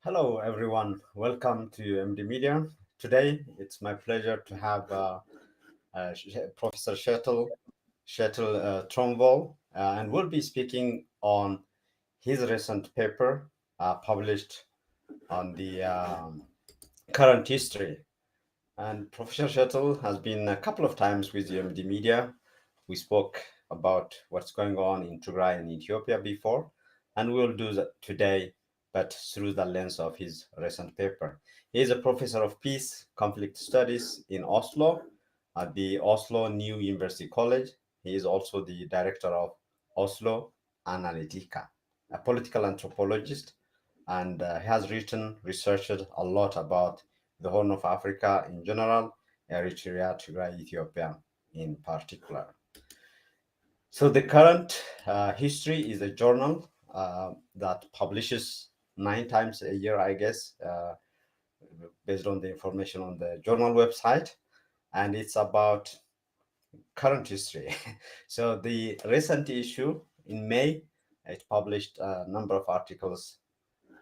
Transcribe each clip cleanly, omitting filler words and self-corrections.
Hello, everyone. Welcome to MD Media. Today, it's my pleasure to have Professor Shetel Tromval, and we'll be speaking on his recent paper published on the current history. And Professor Shetel has been a couple of times with the MD Media. We spoke about what's going on in Tigray and Ethiopia before, and we'll do that today, but through the lens of his recent paper. He is a professor of peace conflict studies in Oslo at the Oslo New University College. He is also the director of Oslo Analytica, a political anthropologist, and has written, researched a lot about the Horn of Africa in general, Eritrea, Tigray, Ethiopia in particular. So the current history is a journal that publishes 9 times a year, I guess, based on the information on the journal website, and it's about current history. So the recent issue in May, it published a number of articles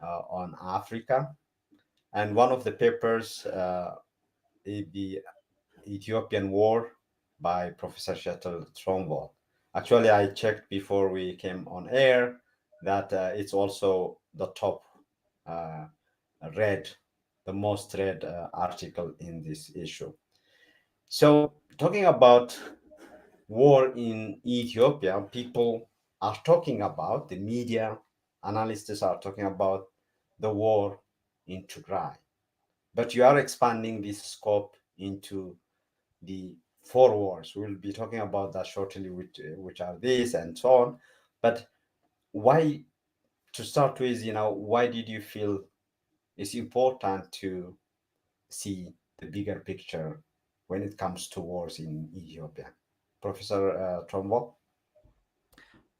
on Africa, and one of the papers is the Ethiopian War by Professor Shetel Tromval. Actually, I checked before we came on air that it's also the top uh, read, the most read article in this issue. So, talking about war in Ethiopia, people are talking about, the media analysts are talking about the war in Tigray. But you are expanding this scope into the four wars. We'll be talking about that shortly, which are these and so on. But why, to start with, why did you feel it's important to see the bigger picture when it comes to wars in Ethiopia? Professor Trombo?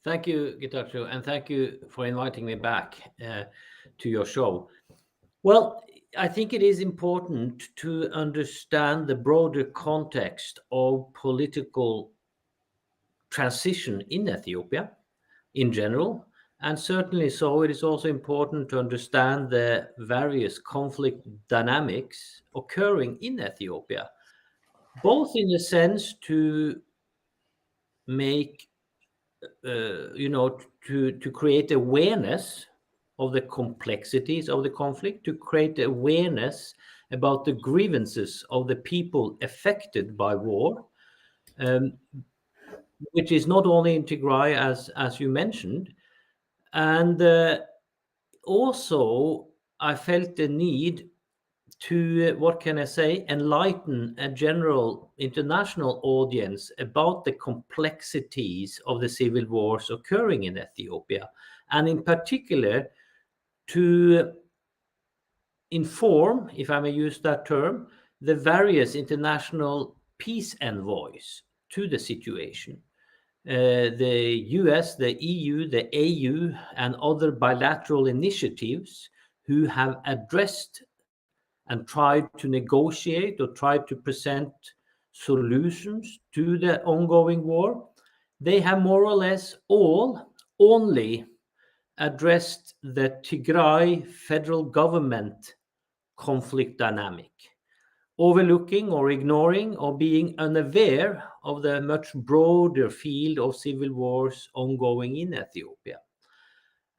Thank you, Gitacho, and thank you for inviting me back to your show. Well, I think it is important to understand the broader context of political transition in Ethiopia in general, and certainly so, it is also important to understand the various conflict dynamics occurring in Ethiopia, both in the sense to make to create awareness of the complexities of the conflict, to create awareness about the grievances of the people affected by war, um, which is not only in Tigray as you mentioned, and also I felt the need to what can I say, enlighten a general international audience about the complexities of the civil wars occurring in Ethiopia, and in particular to inform, if I may use that term, the various international peace envoys to the situation. The US, the EU, the AU, and other bilateral initiatives who have addressed and tried to negotiate or tried to present solutions to the ongoing war, they have more or less all only addressed the Tigray federal government conflict dynamic, overlooking or ignoring or being unaware of the much broader field of civil wars ongoing in Ethiopia.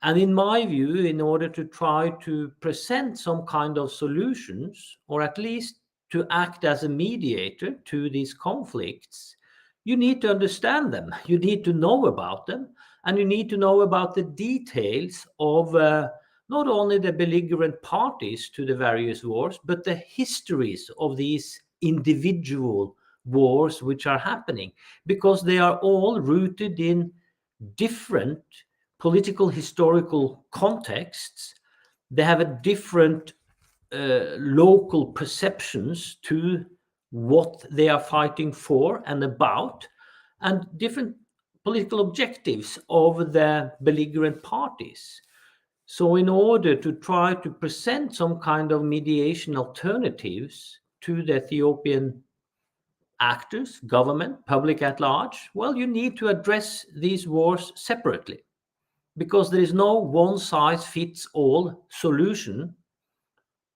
And in my view, in order to try to present some kind of solutions, or at least to act as a mediator to these conflicts, you need to understand them, you need to know about them, and you need to know about the details of not only the belligerent parties to the various wars, but the histories of these individual wars which are happening, because they are all rooted in different political historical contexts. They have a different local perceptions to what they are fighting for and about, and different political objectives of the belligerent parties. So in order to try to present some kind of mediation alternatives to the Ethiopian actors, government, public at large, well, you need to address these wars separately, because there is no one size fits all solution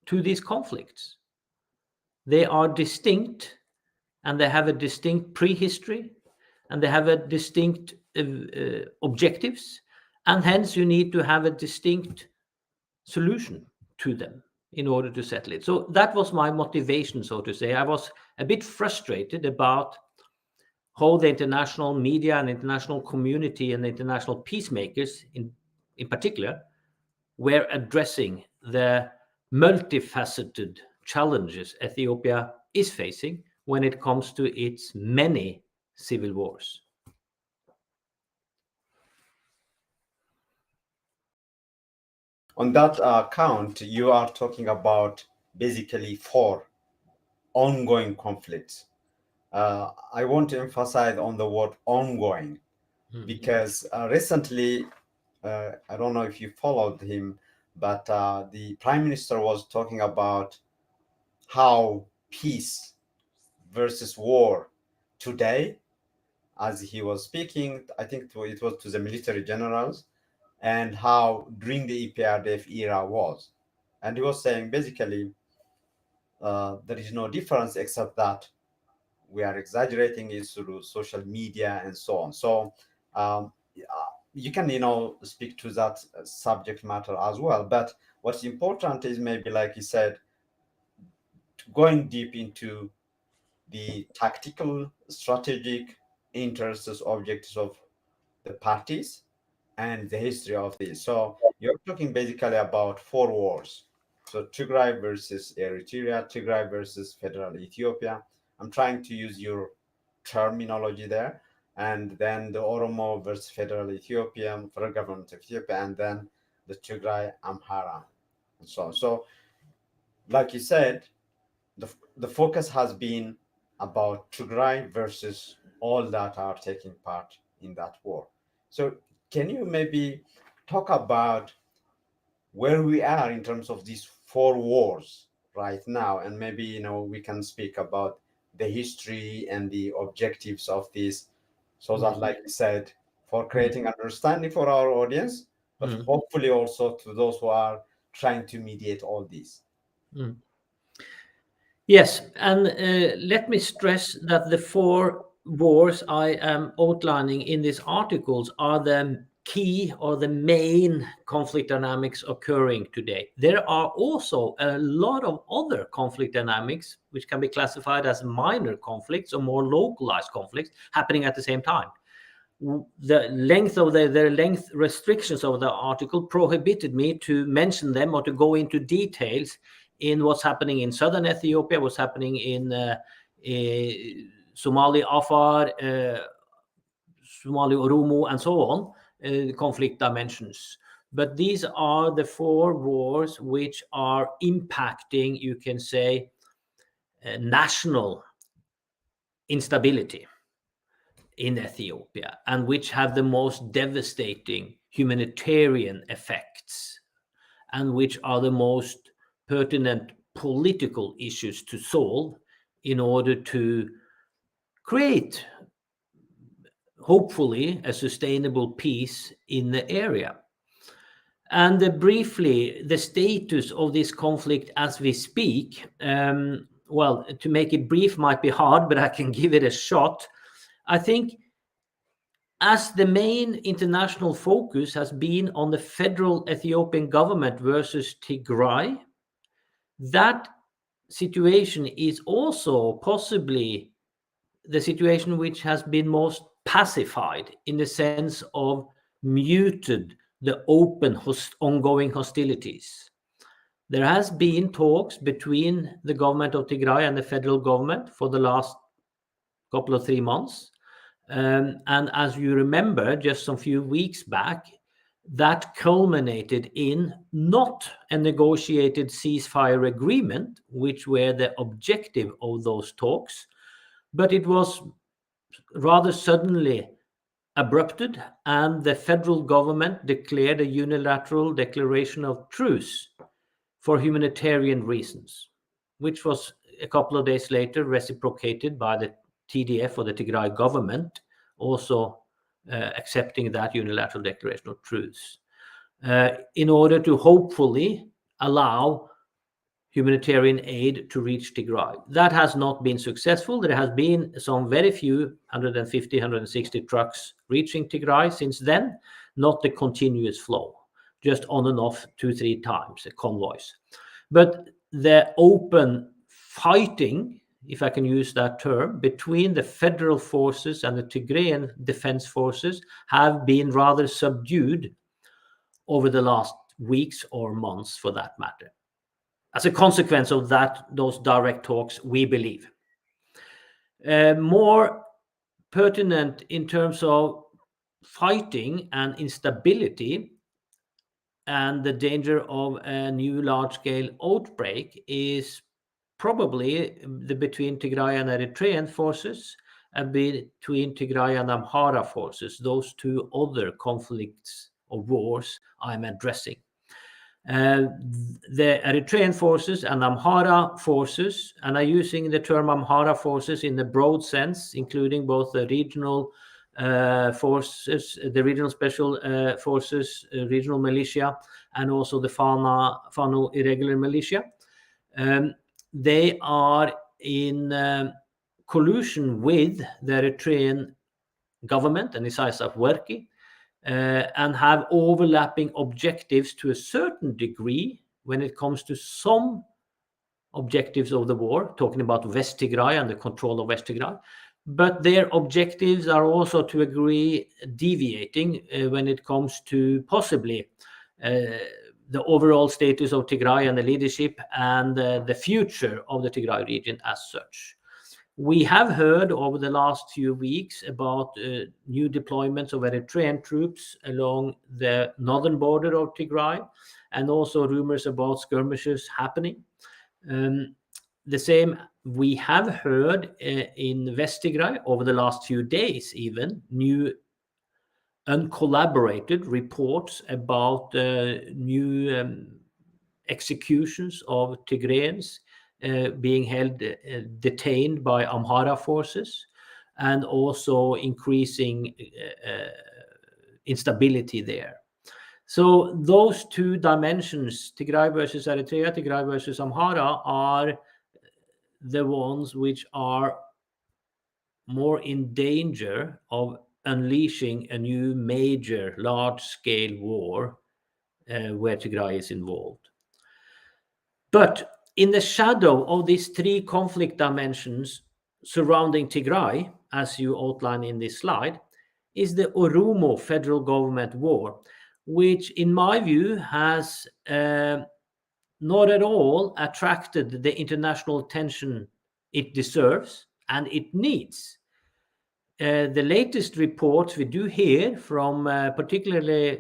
to these conflicts. They are distinct, and they have a distinct prehistory, and they have a distinct objectives, and hence you need to have a distinct solution to them in order to settle it. So that was my motivation, so to say. I was a bit frustrated about how the international media and international community and the international peacemakers in particular were addressing the multifaceted challenges Ethiopia is facing when it comes to its many civil wars. On that count, you are talking about basically 4 ongoing conflicts. I want to emphasize on the word ongoing because recently, I don't know if you followed him, but the Prime Minister was talking about how peace versus war today, as he was speaking, I think it was to the military generals, and how during the EPRDF era was. And he was saying basically there is no difference except that we are exaggerating it through social media and so on. So you can, speak to that subject matter as well. But what's important is maybe, like you said, going deep into the tactical, strategic interests, objectives of the parties and the history of this. So you're talking basically about 4 wars. So Tigray versus Eritrea, Tigray versus Federal Ethiopia. I'm trying to use your terminology there. And then the Oromo versus Federal Ethiopia, Federal Government of Ethiopia, and then the Tigray Amhara, and so on. So, like you said, the focus has been about Tigray versus all that are taking part in that war. So can you maybe talk about where we are in terms of these 4 wars right now, and maybe we can speak about the history and the objectives of this, so that, like you said, for creating understanding for our audience, but hopefully also to those who are trying to mediate all this. Yes, and let me stress that the 4 wars I am outlining in these articles are the key or the main conflict dynamics occurring today. There are also a lot of other conflict dynamics which can be classified as minor conflicts or more localized conflicts happening at the same time. The length of the length restrictions of the article prohibited me to mention them or to go into details in what's happening in southern Ethiopia, what's happening in Somali Afar, Somali Urumu, and so on, conflict dimensions. But these are the 4 wars which are impacting, you can say, national instability in Ethiopia, and which have the most devastating humanitarian effects, and which are the most pertinent political issues to solve in order to create, hopefully, a sustainable peace in the area. And briefly, the status of this conflict as we speak, well, to make it brief might be hard, but I can give it a shot. I think as the main international focus has been on the federal Ethiopian government versus Tigray, that situation is also possibly the situation which has been most pacified, in the sense of muted the open ongoing hostilities. There has been talks between the government of Tigray and the federal government for the last couple of 3 months. And as you remember, just some few weeks back, that culminated in not a negotiated ceasefire agreement, which were the objective of those talks, but it was rather suddenly abrupted, and the federal government declared a unilateral declaration of truce for humanitarian reasons, which was a couple of days later reciprocated by the TDF, or the Tigray government, also accepting that unilateral declaration of truce, in order to hopefully allow humanitarian aid to reach Tigray. That has not been successful. There has been some very few 150, 160 trucks reaching Tigray since then, not the continuous flow, just on and off 2-3 times, the convoys. But the open fighting, if I can use that term, between the federal forces and the Tigrayan defense forces have been rather subdued over the last weeks or months, for that matter. As a consequence of that, those direct talks, we believe. More pertinent in terms of fighting and instability and the danger of a new large-scale outbreak is probably between Tigray and Eritrean forces and between Tigray and Amhara forces, those two other conflicts or wars I'm addressing. The Eritrean forces and Amhara forces, and I'm using the term Amhara forces in the broad sense, including both the regional forces, the regional special forces, regional militia, and also the Fano irregular militia. They are in collusion with the Eritrean government and Isaias Afwerki, and have overlapping objectives to a certain degree when it comes to some objectives of the war, talking about West Tigray and the control of West Tigray. But their objectives are also to a degree deviating when it comes to possibly the overall status of Tigray and the leadership and the future of the Tigray region as such. We have heard over the last few weeks about new deployments of Eritrean troops along the northern border of Tigray, and also rumors about skirmishes happening. The same we have heard in West Tigray over the last few days, even new uncollaborated reports about new executions of Tigrayans being held detained by Amhara forces, and also increasing instability there. So those two dimensions, Tigray versus Eritrea, Tigray versus Amhara, are the ones which are more in danger of unleashing a new major large-scale war where Tigray is involved. But in the shadow of these three conflict dimensions surrounding Tigray, as you outline in this slide, is the Urumu federal government war, which in my view has not at all attracted the international attention it deserves and it needs. The latest reports we do hear from particularly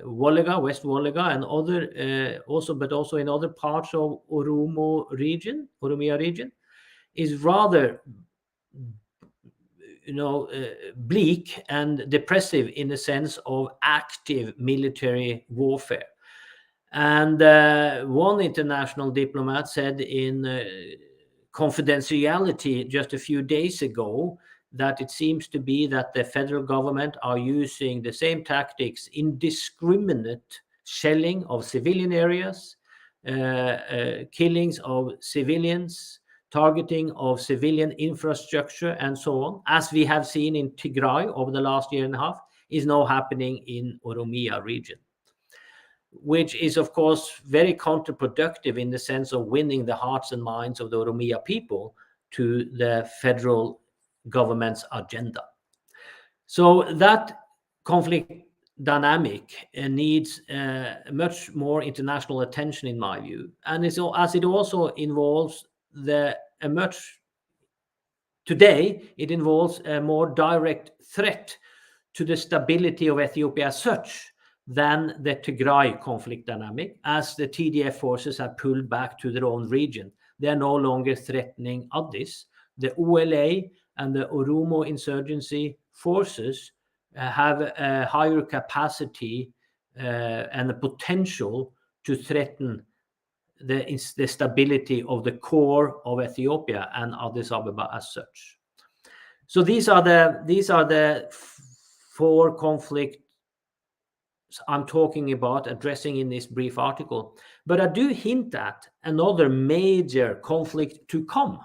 Wollega, West Wollega, and other but also in other parts of Oromia region, is rather bleak and depressive in the sense of active military warfare. And one international diplomat said in confidentiality just a few days ago that it seems to be that the federal government are using the same tactics, indiscriminate shelling of civilian areas, killings of civilians, targeting of civilian infrastructure, and so on, as we have seen in Tigray over the last year and a half, is now happening in Oromia region, which is, of course, very counterproductive in the sense of winning the hearts and minds of the Oromia people to the federal government's agenda. So that conflict dynamic needs much more international attention, in my view, and as it also involves today it involves a more direct threat to the stability of Ethiopia as such than the Tigray conflict dynamic, as the TDF forces have pulled back to their own region. They are no longer threatening Addis. The OLA and the Urumu insurgency forces have a higher capacity and the potential to threaten the stability of the core of Ethiopia and Addis Ababa as such. So these are the four conflict I'm talking about addressing in this brief article. But I do hint at another major conflict to come,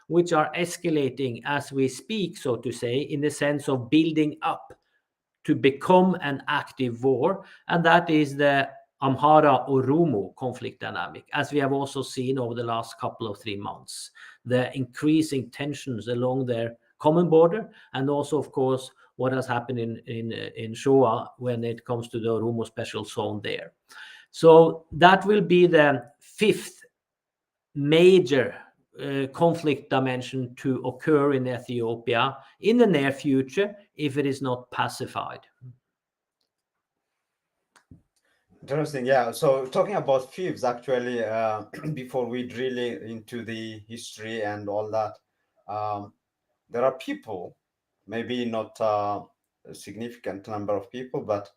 which are escalating as we speak, so to say, in the sense of building up to become an active war, and that is the Amhara-Oromo conflict dynamic, as we have also seen over the last couple of 3 months. The increasing tensions along their common border, and also, of course, what has happened in Shoa when it comes to the Oromo special zone there. So that will be the fifth major conflict dimension to occur in Ethiopia in the near future if it is not pacified. Interesting. Yeah. So talking about fifths, actually, before we drill into the history and all that, there are people, maybe not a significant number of people, but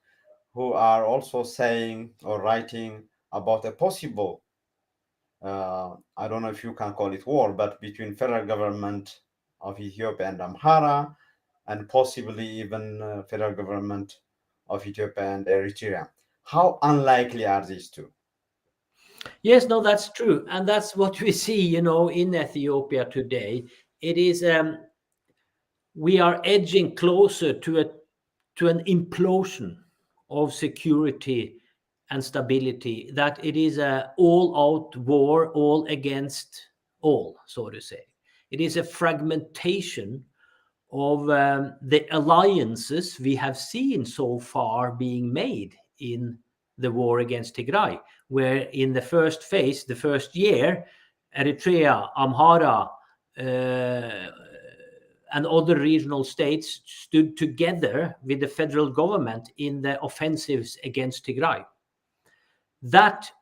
who are also saying or writing about a possible, I don't know if you can call it war, but between federal government of Ethiopia and Amhara, and possibly even federal government of Ethiopia and Eritrea. How unlikely are these two? Yes, no, that's true, and that's what we see, in Ethiopia today. It is we are edging closer to an implosion of security and stability. That it is a all-out war, all against all, so to say. It is a fragmentation of the alliances we have seen so far being made in the war against Tigray, where in the first phase, the first year, Eritrea, Amhara, and other regional states stood together with the federal government in the offensives against Tigray. That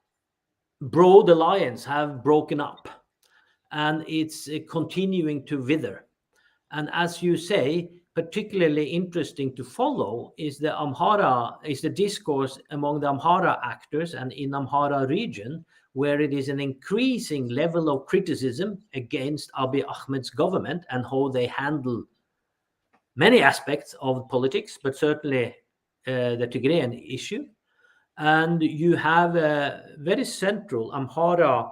broad alliance have broken up, and it's continuing to wither. And as you say, particularly interesting to follow is the discourse among the Amhara actors and in Amhara region, where it is an increasing level of criticism against Abiy Ahmed's government and how they handle many aspects of politics, but certainly the Tigrayan issue. And you have very central Amhara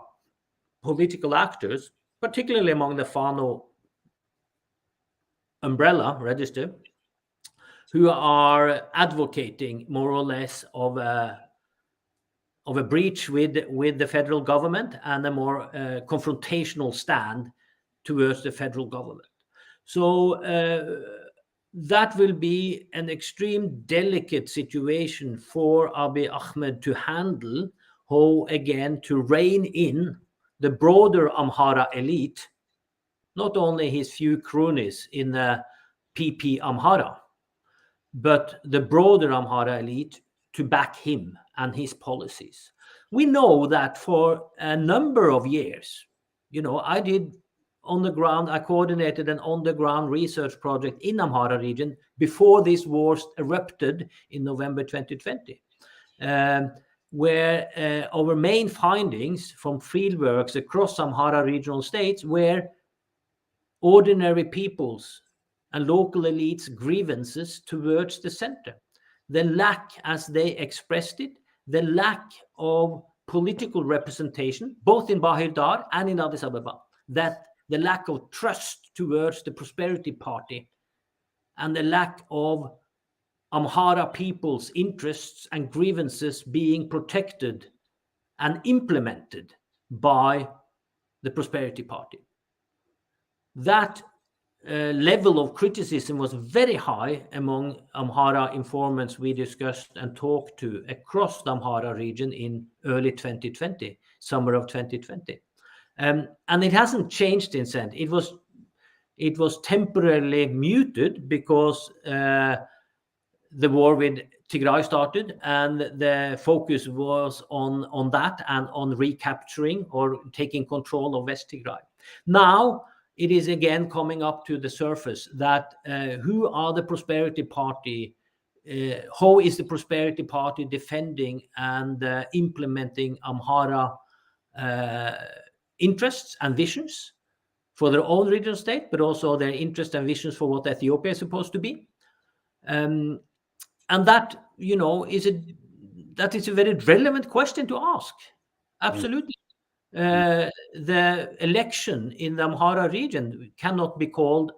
political actors, particularly among the Fano umbrella register, who are advocating more or less of a breach with the federal government and a more confrontational stand towards the federal government. So that will be an extreme delicate situation for Abiy Ahmed to handle, how again to rein in the broader Amhara elite, not only his few cronies in the PP Amhara, but the broader Amhara elite to back him and his policies. We know that for a number of years, I coordinated an on-the-ground research project in Amhara region before this war erupted in November 2020, where our main findings from fieldworks across Amhara regional states were ordinary people's and local elites' grievances towards the center. The lack, as they expressed it, the lack of political representation, both in Bahir Dar and in Addis Ababa, that the lack of trust towards the Prosperity Party and the lack of Amhara people's interests and grievances being protected and implemented by the Prosperity Party. That level of criticism was very high among Amhara informants we discussed and talked to across the Amhara region in early 2020, summer of 2020. And it hasn't changed since then. It was temporarily muted because the war with Tigray started, and the focus was on that and on recapturing or taking control of West Tigray. Now it is again coming up to the surface that who are the Prosperity Party, how is the Prosperity Party defending and implementing Amhara interests and visions for their own regional state, but also their interests and visions for what Ethiopia is supposed to be. And that, that is a very relevant question to ask. mm, Absolutely. mm, The election in the Amhara region cannot be called,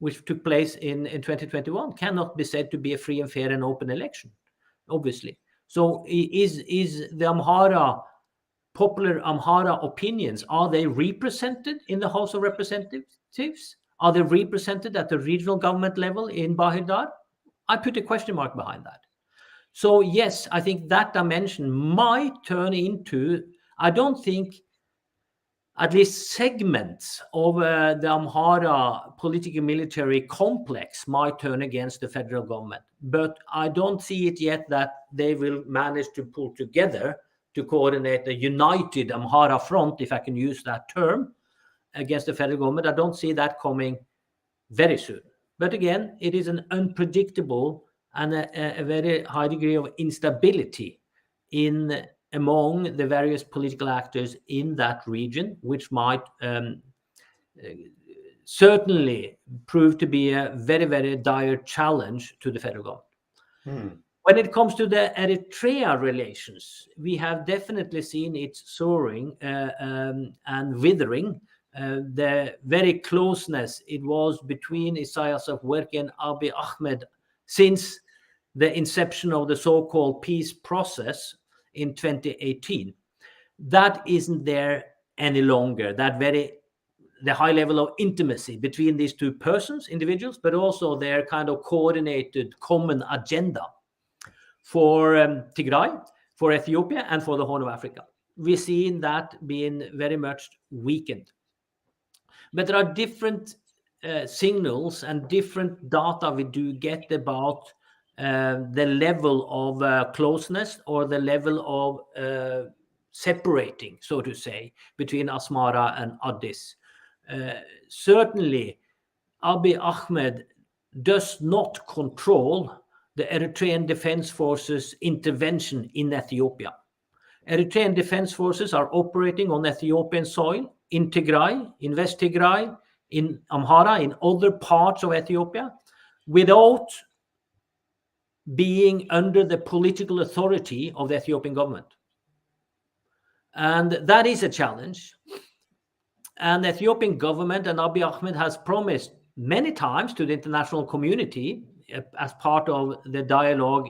which took place in 2021, cannot be said to be a free and fair and open election, obviously. So is the popular Amhara opinions, are they represented in the House of Representatives? Are they represented at the regional government level in Bahir Dar? I put a question mark behind that. So yes, I think that dimension might turn into, I don't think, at least segments of the Amhara political military complex might turn against the federal government. But I don't see it yet that they will manage to pull together to coordinate a united Amhara front, if I can use that term, against the federal government. I don't see that coming very soon. But again, it is an unpredictable and a very high degree of instability in among the various political actors in that region, which might certainly prove to be a very, very dire challenge to the federal government. mm, When it comes to the Eritrea relations, we have definitely seen it soaring and withering. The very closeness it was between Isaias Afwerki and Abiy Ahmed since the inception of the so-called peace process in 2018, that isn't there any longer. The high level of intimacy between these two persons, individuals, but also their kind of coordinated common agenda for Tigray, for Ethiopia, and for the Horn of Africa. We've seen that being very much weakened. But there are different signals and different data we do get about the level of closeness or the level of separating, so to say, between Asmara and Addis. Certainly, Abiy Ahmed does not control the Eritrean Defense Forces intervention in Ethiopia. Eritrean Defense Forces are operating on Ethiopian soil in Tigray, in West Tigray, in Amhara, in other parts of Ethiopia, without being under the political authority of the Ethiopian government. And that is a challenge. And the Ethiopian government and Abiy Ahmed has promised many times to the international community, as part of the dialogue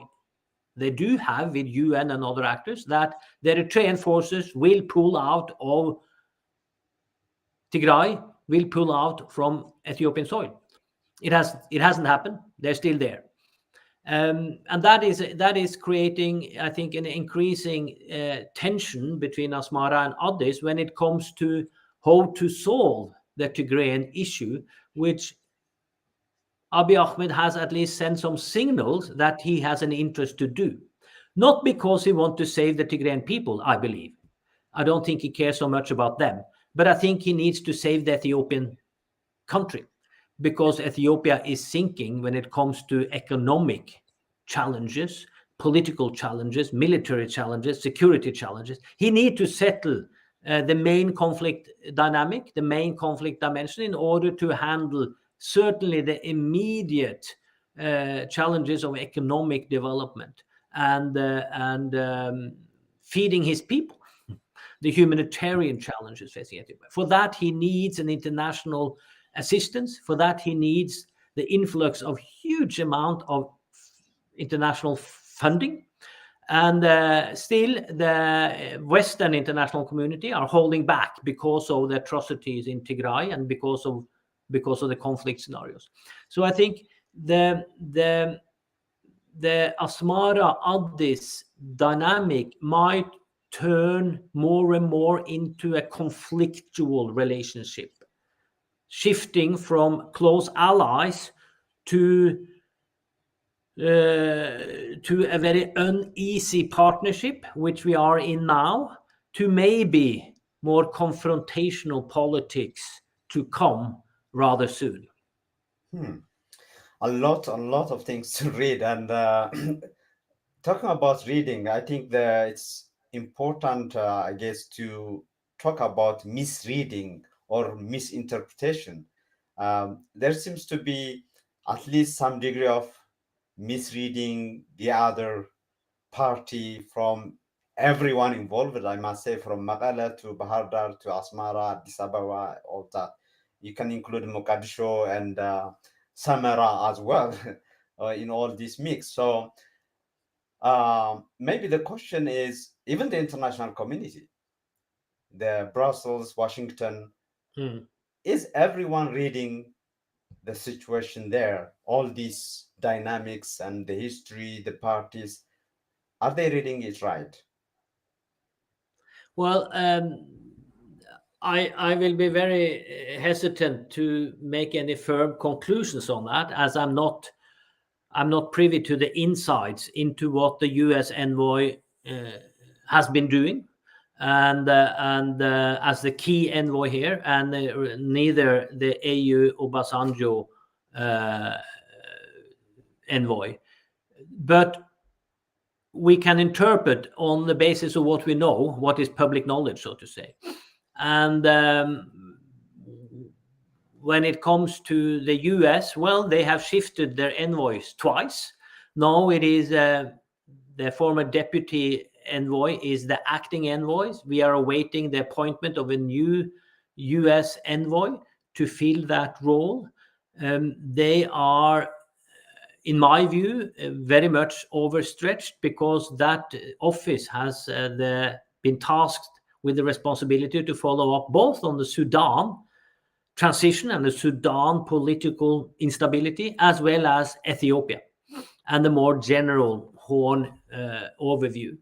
they do have with UN and other actors, that the Eritrean forces will pull out of Tigray, will pull out from Ethiopian soil. It hasn't happened. They're still there. And that is creating, I think, an increasing tension between Asmara and Addis when it comes to how to solve the Tigrayan issue, which Abiy Ahmed has at least sent some signals that he has an interest to do. Not because he wants to save the Tigrayan people, I believe. I don't think he cares so much about them. But I think he needs to save the Ethiopian country, because Ethiopia is sinking when it comes to economic challenges, political challenges, military challenges, security challenges. He needs to settle the main conflict dynamic, the main conflict dimension, in order to handle certainly the immediate challenges of economic development and feeding his people, the humanitarian challenges facing Ethiopia. For that, he needs an international assistance. For that, he needs the influx of huge amount of international funding. And still, the Western international community are holding back because of the atrocities in Tigray and because of the conflict scenarios. So I think the Asmara Addis dynamic might turn more and more into a conflictual relationship, shifting from close allies to a very uneasy partnership, which we are in now, to maybe more confrontational politics to come rather soon. hmm. A lot of things to read. And talking about reading, I think that it's important, I guess, to talk about misreading or misinterpretation. There seems to be at least some degree of misreading the other party from everyone involved. I must say, from Maqala to Bahar Dar to Asmara, Addis Ababa, all that. You can include Mogadishu and Samara as well in all this mix. So maybe the question is, even the international community, the Brussels, Washington, is everyone reading the situation there? All these dynamics and the history, the parties, are they reading it right? Well, I will be very hesitant to make any firm conclusions on that, as I'm not privy to the insights into what the U.S. envoy has been doing, and as the key envoy here, and neither the AU Obasanjo envoy, but we can interpret on the basis of what we know, what is public knowledge, so to say. And when it comes to the US, well, they have shifted their envoys twice. Now it is the former deputy envoy is the acting envoy. We are awaiting the appointment of a new US envoy to fill that role. They are, in my view, very much overstretched, because that office has been tasked with the responsibility to follow up both on the Sudan transition and the Sudan political instability, as well as Ethiopia and the more general Horn overview.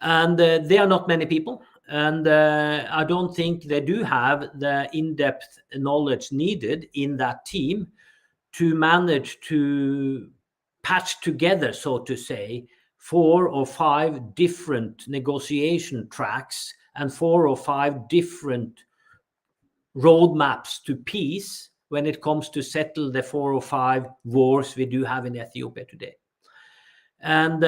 And there are not many people, and I don't think they do have the in-depth knowledge needed in that team to manage to patch together, so to say, 4 or 5 different negotiation tracks and 4 or 5 different roadmaps to peace when it comes to settle the 4 or 5 wars we do have in Ethiopia today. And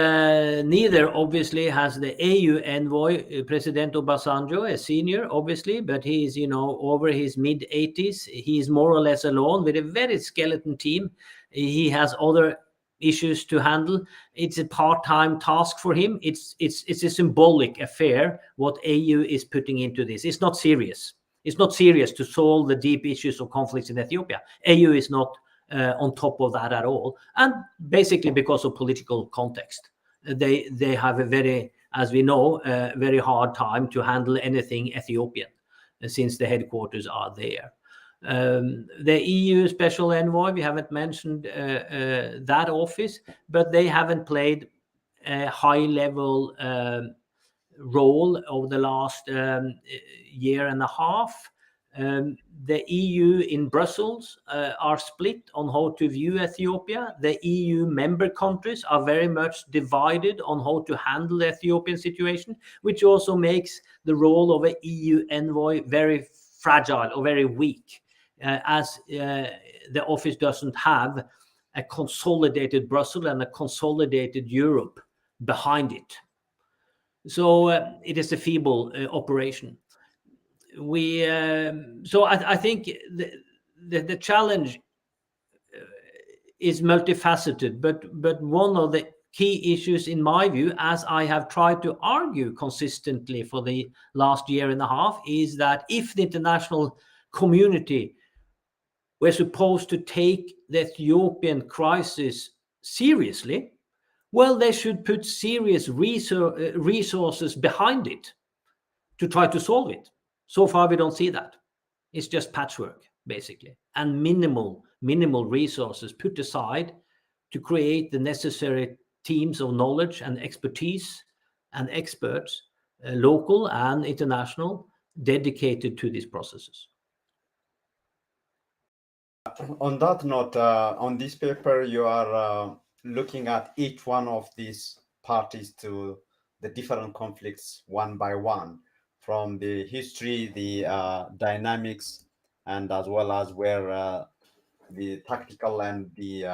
neither, obviously, has the AU envoy, President Obasanjo, a senior, obviously, but he is, over his mid-80s. He is more or less alone with a very skeleton team. He has other issues to handle. It's a part-time task for him. It's a symbolic affair what AU is putting into this. It's not serious. It's not serious to solve the deep issues of conflicts in Ethiopia. AU is not on top of that at all, and basically because of political context, they have a very, as we know, very hard time to handle anything Ethiopian, since the headquarters are there. The EU special envoy, we haven't mentioned that office, but they haven't played a high level role over the last year and a half. The EU in Brussels are split on how to view Ethiopia. The EU member countries are very much divided on how to handle the Ethiopian situation, which also makes the role of an EU envoy very fragile or very weak, as the office doesn't have a consolidated Brussels and a consolidated Europe behind it. So it is a feeble operation. I think the challenge is multifaceted, but one of the key issues, in my view, as I have tried to argue consistently for the last year and a half, is that if the international community were supposed to take the Ethiopian crisis seriously, well, they should put serious resources behind it to try to solve it. So far, we don't see that. It's just patchwork, basically, and minimal resources put aside to create the necessary teams of knowledge and expertise and experts, local and international, dedicated to these processes. On that note, on this paper, you are looking at each one of these parties to the different conflicts one by one, from the history, the dynamics, and as well as where the tactical and the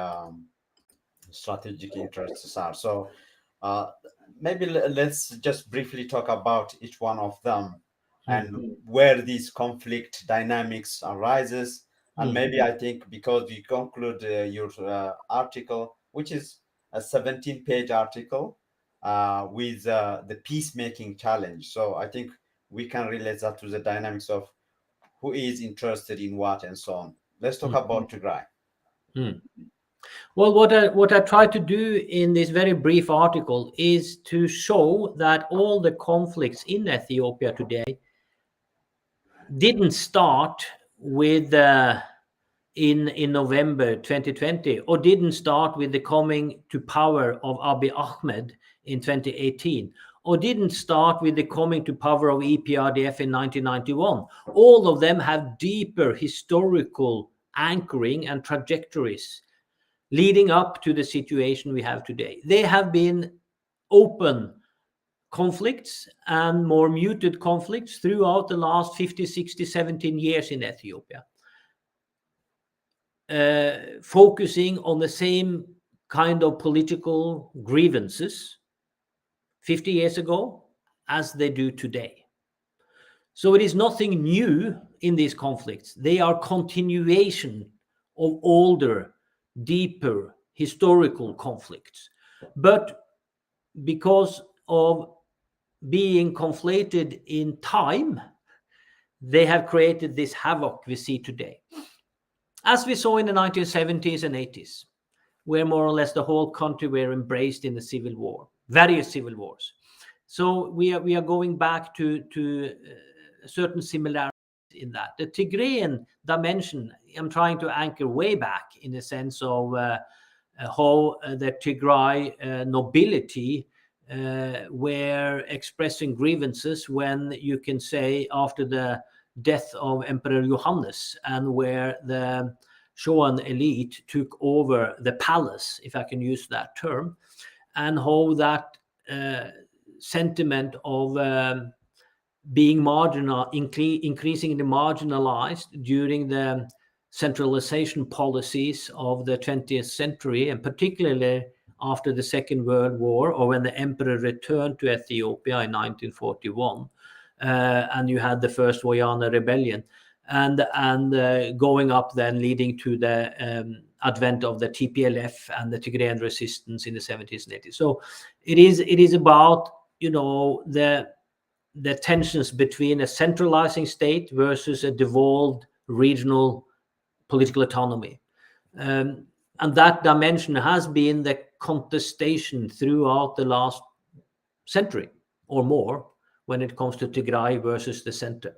strategic interests are. So maybe let's just briefly talk about each one of them and where these conflict dynamics arises. And maybe I think, because you conclude your article, which is a 17-page article with the peacemaking challenge. So I think we can relate that to the dynamics of who is interested in what and so on. Let's talk about Tigray. Mm. Well, what I try to do in this very brief article is to show that all the conflicts in Ethiopia today didn't start with in November 2020, or didn't start with the coming to power of Abiy Ahmed in 2018, or didn't start with the coming to power of EPRDF in 1991. All of them have deeper historical anchoring and trajectories leading up to the situation we have today. They have been open conflicts and more muted conflicts throughout the last 50, 60, 17 years in Ethiopia, focusing on the same kind of political grievances 50 years ago as they do today. So it is nothing new in these conflicts. They are continuation of older, deeper historical conflicts. But because of being conflated in time, they have created this havoc we see today. As we saw in the 1970s and 80s, where more or less the whole country were embraced in the civil war, various civil wars. So we are going back to certain similarities in that. The Tigrayan dimension, I'm trying to anchor way back in the sense of how the Tigray nobility were expressing grievances when, you can say, after the death of Emperor Johannes, and where the Shoan elite took over the palace, if I can use that term, and how that sentiment of being marginal, increasingly marginalized during the centralization policies of the 20th century, and particularly after the Second World War, or when the emperor returned to Ethiopia in 1941, and you had the First Wayana Rebellion, and going up then leading to the advent of the TPLF and the Tigrayan resistance in the 70s and 80s. So it is about, you know, the tensions between a centralizing state versus a devolved regional political autonomy. And that dimension has been the contestation throughout the last century or more when it comes to Tigray versus the center.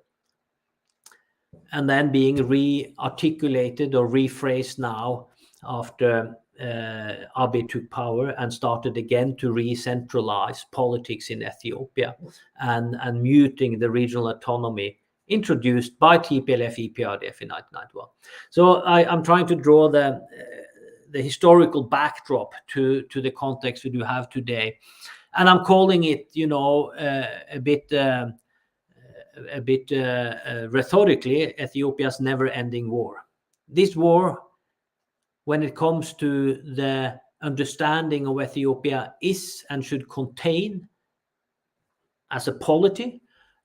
And then being re-articulated or rephrased now after Abiy took power and started again to re-centralize politics in Ethiopia and muting the regional autonomy introduced by TPLF EPRDF in 1991. So I'm trying to draw the historical backdrop to the context we do have today, and I'm calling it, you know, a bit rhetorically, Ethiopia's never-ending war. This war, when it comes to the understanding of Ethiopia, is and should contain as a polity,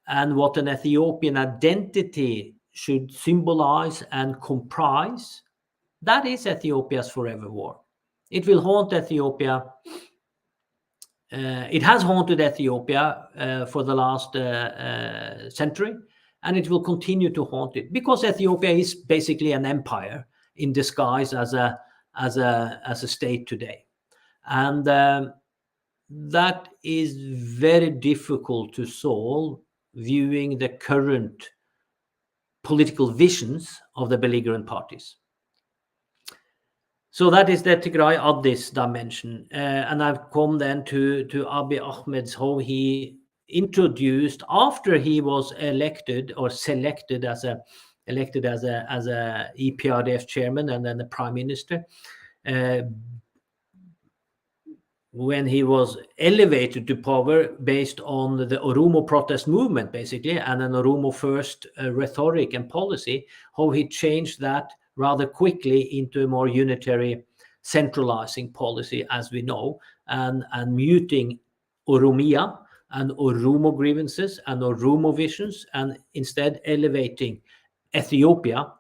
and what an Ethiopian identity should symbolize and comprise, that is Ethiopia's forever war. It will haunt Ethiopia. It has haunted Ethiopia for the last century, and it will continue to haunt it, because Ethiopia is basically an empire in disguise as a state today, and that is very difficult to solve, viewing the current political visions of the belligerent parties. So that is the Tigray Addis dimension, and I've come then to Abiy Ahmed's, how he introduced, after he was elected or selected as a EPRDF chairman and then the prime minister, when he was elevated to power based on the Urumu protest movement, basically, and an Urumu first rhetoric and policy, how he changed that rather quickly into a more unitary, centralizing policy, as we know, and muting Oromia and Oromo grievances and Oromo visions, and instead elevating Ethiopia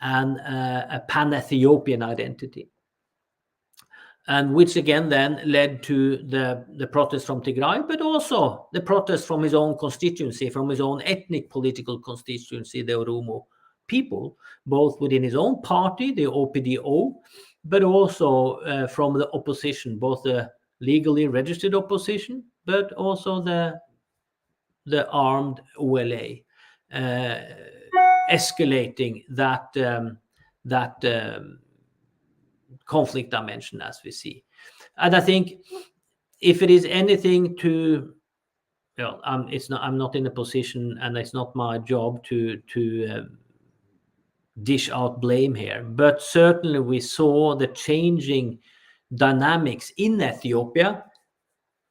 and a pan-Ethiopian identity. and which again then led to the protest from Tigray, but also the protest from his own constituency, from his own ethnic political constituency, the Oromo people, both within his own party, the OPDO, but also from the opposition, both the legally registered opposition, but also the armed OLA, escalating that conflict dimension as we see. And I think if it is anything to, well, I'm not in a position, and it's not my job to dish out blame here, but certainly we saw the changing dynamics in Ethiopia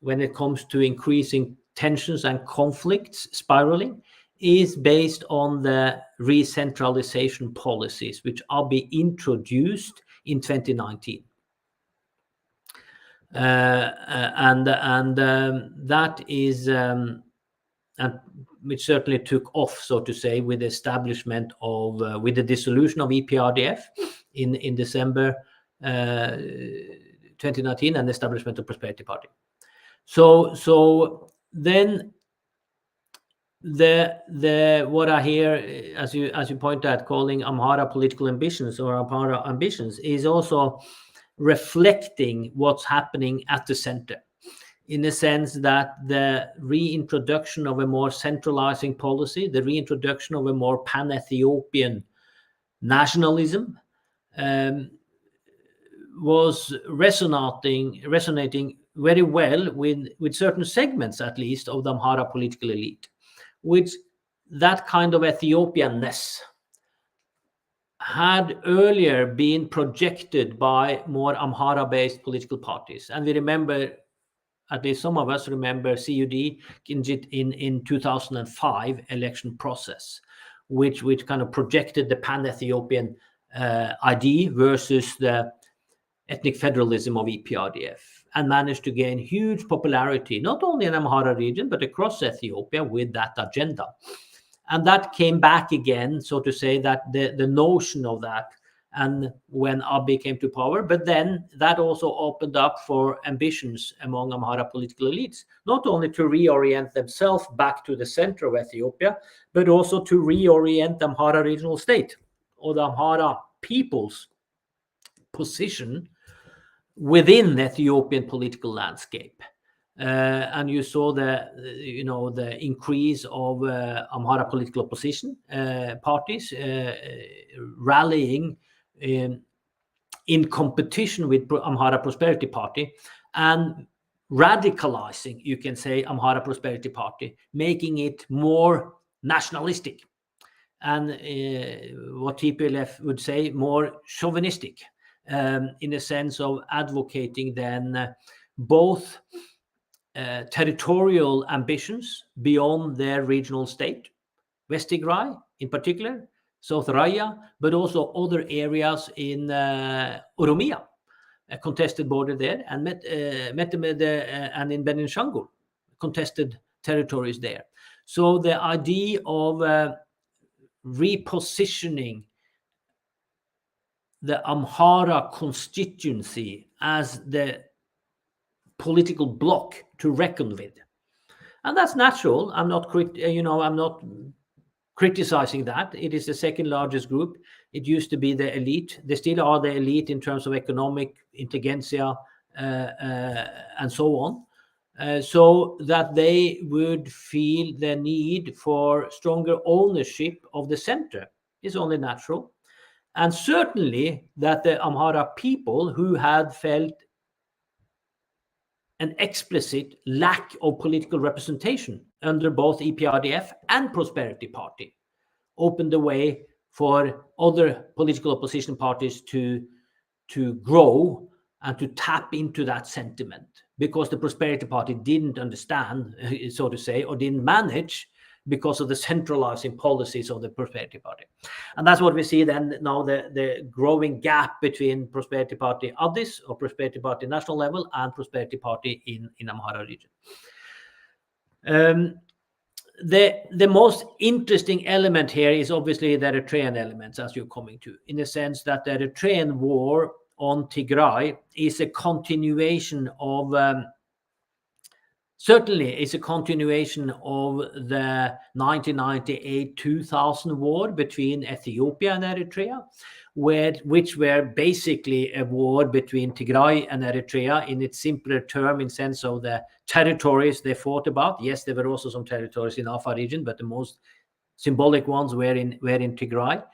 when it comes to increasing tensions and conflicts spiraling is based on the re-centralization policies which are being introduced in 2019. That is and which certainly took off, so to say, with the establishment of with the dissolution of EPRDF in December 2019 and the establishment of Prosperity Party. So then the what I hear, as you point out, calling Amhara political ambitions or Amhara ambitions, is also reflecting what's happening at the center, in the sense that the reintroduction of a more centralizing policy, the reintroduction of a more pan-Ethiopian nationalism was resonating very well with certain segments, at least, of the Amhara political elite, which that kind of Ethiopianness had earlier been projected by more Amhara-based political parties. And we remember, at least some of us remember, CUD in 2005 election process, which kind of projected the pan-Ethiopian idea versus the ethnic federalism of EPRDF, and managed to gain huge popularity, not only in Amhara region, but across Ethiopia with that agenda. And that came back again, so to say, that the notion of that, and when Abiy came to power, but then that also opened up for ambitions among Amhara political elites, not only to reorient themselves back to the center of Ethiopia, but also to reorient the Amhara regional state, or the Amhara people's position within the Ethiopian political landscape. And you saw the increase of Amhara political opposition parties rallying in competition with Amhara Prosperity Party, and radicalizing, you can say, Amhara Prosperity Party, making it more nationalistic, and what TPLF would say, more chauvinistic, in the sense of advocating then both territorial ambitions beyond their regional state, West Tigray in particular, South Raya, but also other areas in Oromia, a contested border there, and and in Benishangul, contested territories there. So the idea of repositioning the Amhara constituency as the political bloc to reckon with, and that's natural. I'm not criticizing that. It is the second largest group. It used to be the elite. They still are the elite in terms of economic intelligentsia and so on. So that they would feel the need for stronger ownership of the center is only natural. And certainly that the Amhara people, who had felt an explicit lack of political representation under both EPRDF and Prosperity Party, opened the way for other political opposition parties to grow and to tap into that sentiment, because the Prosperity Party didn't understand, so to say, or didn't manage, because of the centralizing policies of the Prosperity Party. And that's what we see then now, the growing gap between Prosperity Party Addis, or Prosperity Party national level, and Prosperity Party in Amhara region. The most interesting element here is obviously the Eritrean elements, as you're coming to, in the sense that the Eritrean war on Tigray is a continuation of certainly it's a continuation of the 1998-2000 war between Ethiopia and Eritrea, which were basically a war between Tigray and Eritrea in its simpler term, in sense of the territories they fought about. Yes, there were also some territories in Afar region, but the most symbolic ones were in Tigray.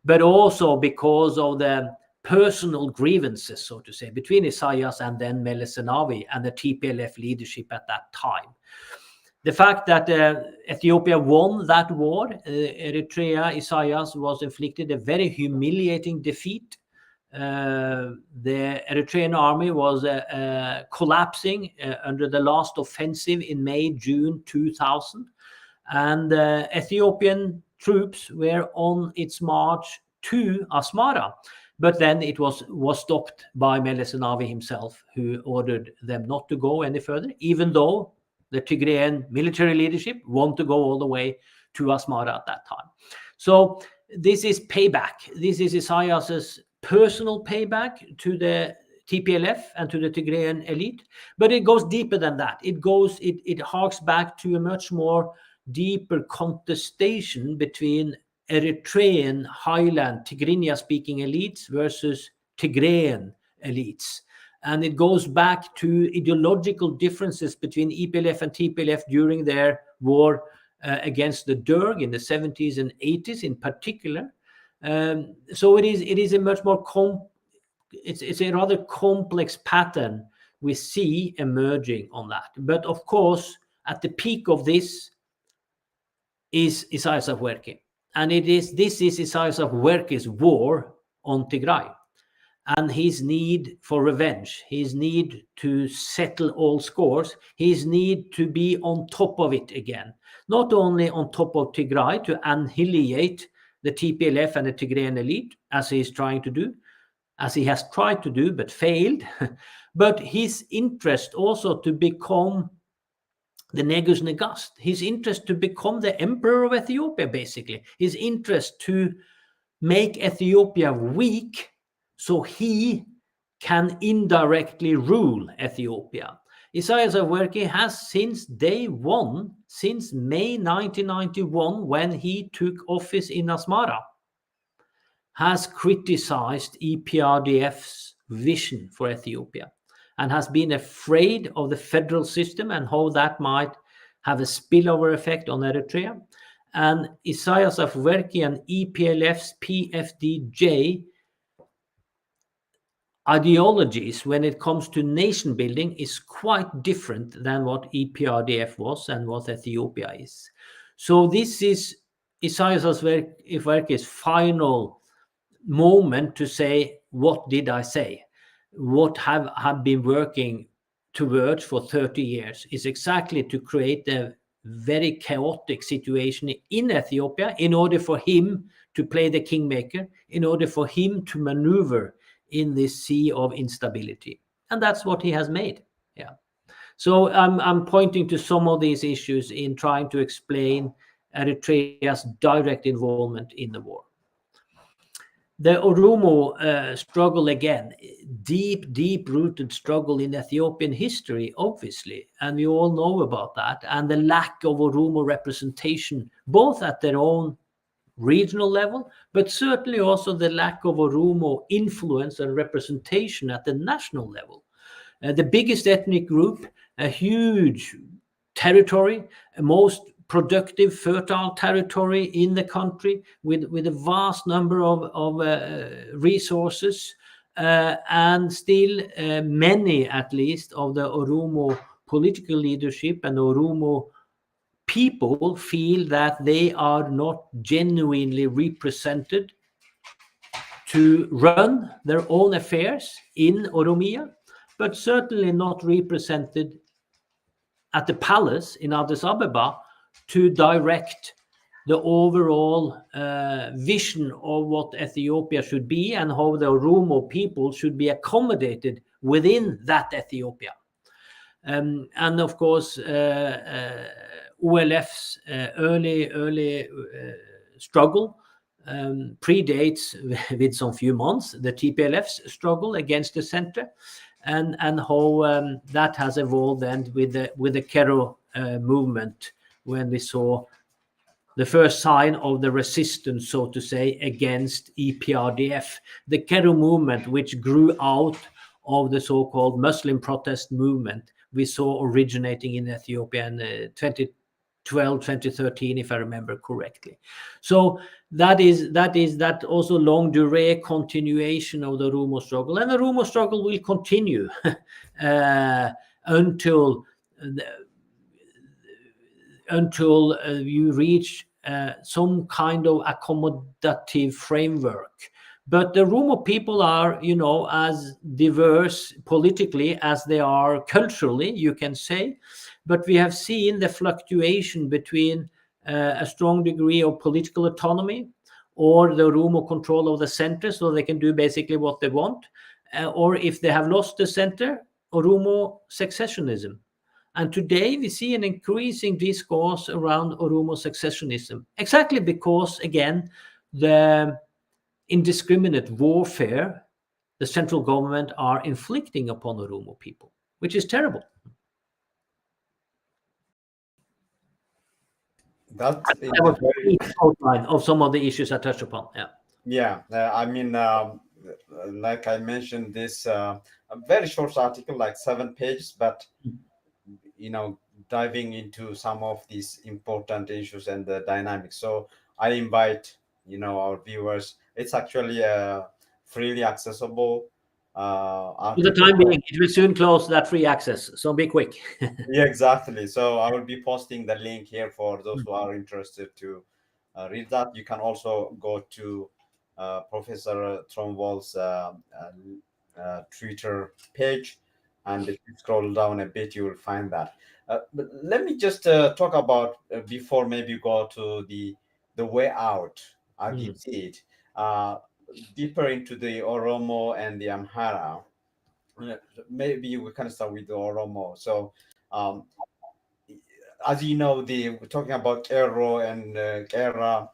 But also because of the personal grievances, so to say, between Isaias and then Meles Zenawi and the TPLF leadership at that time. The fact that Ethiopia won that war, Eritrea, Isaias was inflicted a very humiliating defeat. The Eritrean army was collapsing under the last offensive in May-June 2000, and Ethiopian troops were on its march to Asmara. But then it was stopped by Meles Zenawi himself, who ordered them not to go any further, even though the Tigrayan military leadership wanted to go all the way to Asmara at that time. So this is payback. This is Isaias's personal payback to the TPLF and to the Tigrayan elite. But it goes deeper than that. It harks back to a much more deeper contestation between Eritrean highland Tigrinya-speaking elites versus Tigrayan elites. And it goes back to ideological differences between EPLF and TPLF during their war against the Derg in the 70s and 80s in particular. So it is a much more it's a rather complex pattern we see emerging on that. But of course, at the peak of this is Isaias Afwerki. And this is Isaias Afwerki's war on Tigray, and his need for revenge, his need to settle all scores, his need to be on top of it again. Not only on top of Tigray to annihilate the TPLF and the Tigrayan elite, as he is trying to do, as he has tried to do but failed, but his interest also to become the Negus Negast, his interest to become the emperor of Ethiopia, basically, his interest to make Ethiopia weak so he can indirectly rule Ethiopia. Isaias Afwerki has since day one, since May 1991, when he took office in Asmara, has criticized EPRDF's vision for Ethiopia, and has been afraid of the federal system and how that might have a spillover effect on Eritrea. And Isaias Afwerki and EPLF's PFDJ ideologies when it comes to nation building is quite different than what EPRDF was and what Ethiopia is. So this is Isaias Afwerki's final moment to say, what did I say? What have been working towards for 30 years is exactly to create a very chaotic situation in Ethiopia in order for him to play the kingmaker, in order for him to maneuver in this sea of instability. And that's what he has made. Yeah. So I'm pointing to some of these issues in trying to explain Eritrea's direct involvement in the war. The Urumu struggle, again, deep-rooted struggle in Ethiopian history, obviously, and we all know about that, and the lack of Urumu representation, both at their own regional level, but certainly also the lack of Urumu influence and representation at the national level. The biggest ethnic group, a huge territory, most productive, fertile territory in the country with a vast number of resources, and still many, at least, of the Urumu political leadership and Urumu people feel that they are not genuinely represented to run their own affairs in Oromia, but certainly not represented at the palace in Addis Ababa to direct the overall vision of what Ethiopia should be and how the Oromo people should be accommodated within that Ethiopia. And of course, OLF's early struggle predates with some few months the TPLF's struggle against the center, and how that has evolved, and with the Kero movement, when we saw the first sign of the resistance, so to say, against EPRDF. The Kero movement, which grew out of the so-called Muslim protest movement we saw originating in Ethiopia in 2012, 2013, if I remember correctly. So that is that also longue durée continuation of the Urumu struggle. And the Urumu struggle will continue until you reach some kind of accommodative framework. But the Urumu people are, as diverse politically as they are culturally, you can say. But we have seen the fluctuation between a strong degree of political autonomy, or the Urumu control of the center, so they can do basically what they want, or if they have lost the center, Urumu secessionism. And today we see an increasing discourse around Oromo secessionism, exactly because, again, the indiscriminate warfare the central government are inflicting upon Oromo people, which is terrible. That's that was a brief outline of some of the issues I touched upon. Yeah. I mean, like I mentioned, this a very short article, like 7 pages, but diving into some of these important issues and the dynamics. So I invite our viewers. It's actually a freely accessible For the article. time being, it will soon close that free access, so be quick. Yeah, exactly. So I will be posting the link here for those who are interested to read that. You can also go to Professor Tromvol's Twitter page, and if you scroll down a bit, you will find that. But let me just talk about before maybe you go to the way out, as you see it, deeper into the Oromo and the Amhara. Maybe we can start with the Oromo. So, as you know, we're talking about Kero and Kera,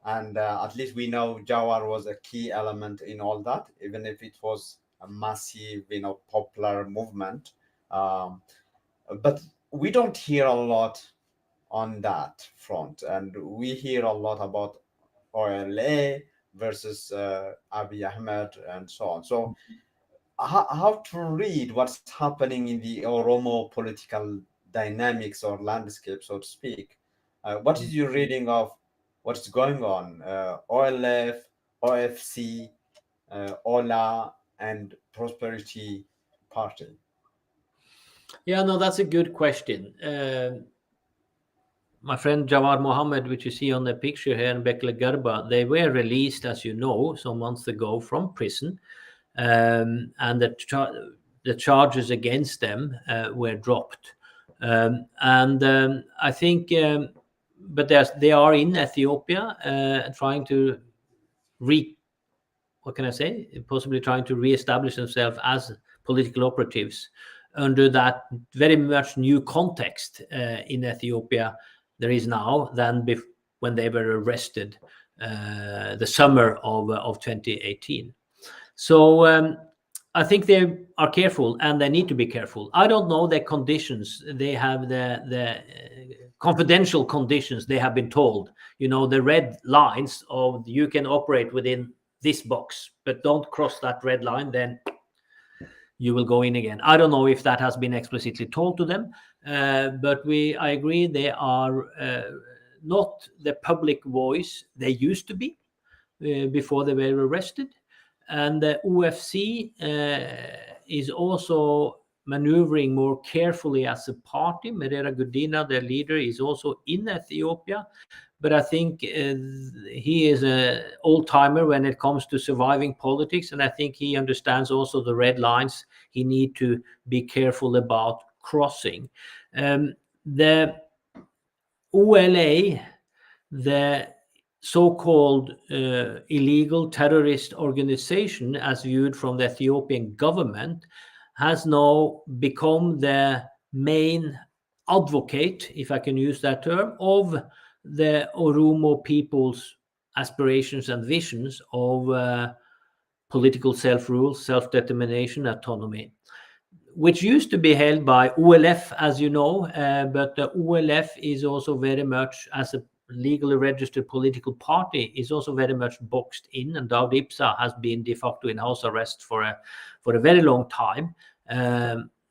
and at least we know Jawar was a key element in all that, even if it was a massive, popular movement. But we don't hear a lot on that front, and we hear a lot about OLA versus Abiy Ahmed and so on. So how to read what's happening in the Oromo political dynamics or landscape, so to speak. What is your reading of what's going on? OLF, OFC, OLA, and Prosperity Party. Yeah, no, that's a good question. My friend Jawar Mohammed, which you see on the picture here, and Bekle Garba, they were released, as you know, some months ago from prison, and the charges against them were dropped. I think, but they are in Ethiopia trying to possibly trying to re-establish themselves as political operatives under that very much new context in Ethiopia there is now than when they were arrested the summer of 2018. So I think they are careful, and they need to be careful. I don't know the conditions. They have the confidential conditions they have been told. The red lines of you can operate within this box, but don't cross that red line, then you will go in again. I don't know if that has been explicitly told to them, but I agree they are not the public voice they used to be before they were arrested. And the OFC is also maneuvering more carefully as a party. Merera Gudina, their leader, is also in Ethiopia. But I think he is an old-timer when it comes to surviving politics. And I think he understands also the red lines he need to be careful about crossing. The OLA, the so-called illegal terrorist organization, as viewed from the Ethiopian government, has now become the main advocate, if I can use that term, of the Oromo people's aspirations and visions of political self-rule, self-determination, autonomy, which used to be held by OLF, as you know, but the OLF is also very much, as a legally registered political party, is also very much boxed in, and David Ipsa has been de facto in house arrest for a very long time,